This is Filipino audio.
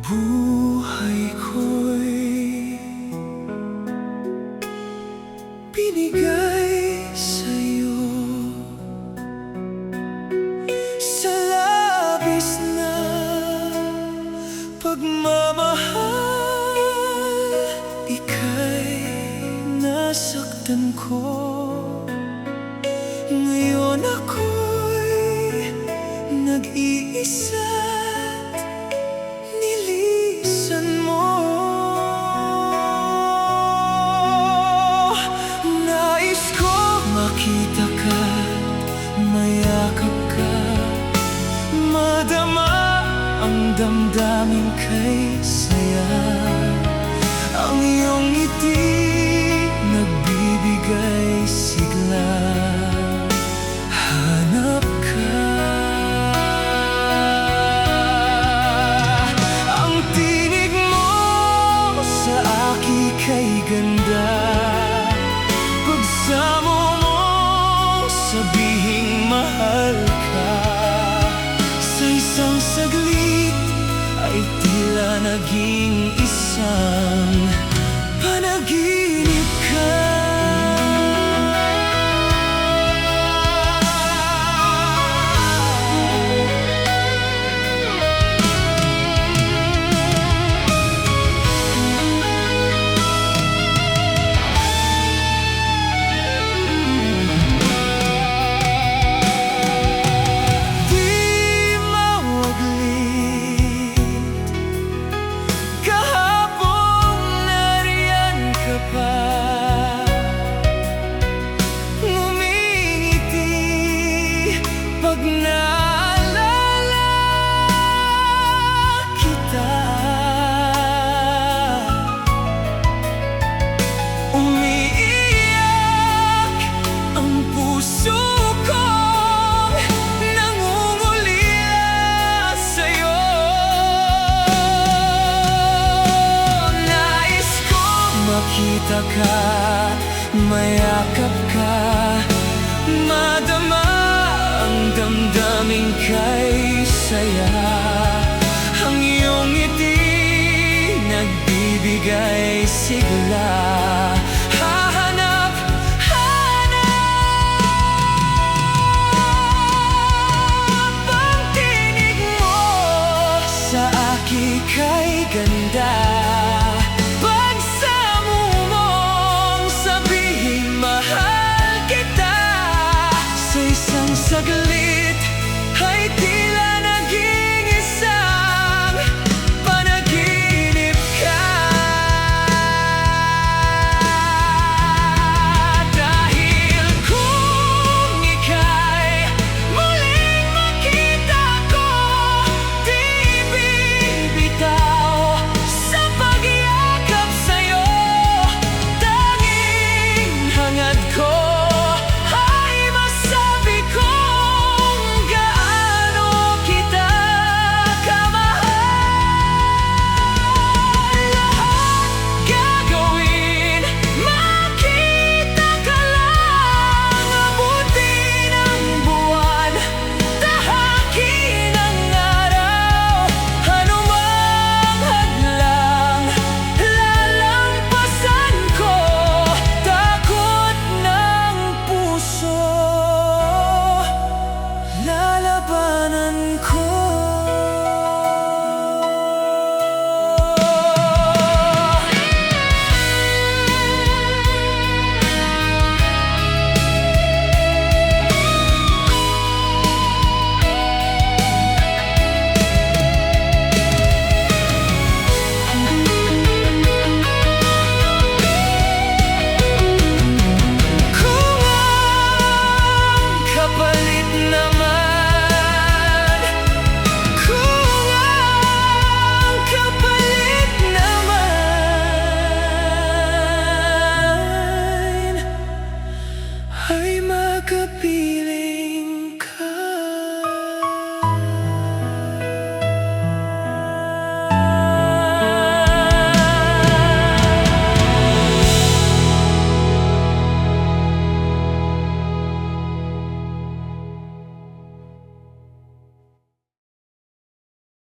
buhay ko'y binigay sa'yo. Sa labis na pagmamahal, ika'y nasaktan ko. Ngayon ako'y nag-iisa't nilisan mo. Nais ko makita ka, mayakap ka, madama ang damdamin kay saya. Ang iyong ngiti nagbibigay sigla. Hanap ka. Ang tinig mo sa aki kay ganda. Pagsamo mo sabihing mahal ka. Sa isang saglit ay tila naging isang panaginip ka. Makita ka, mayakap ka, madama ang damdamin kay saya. Ang iyong ngiti nagbibigay sigla.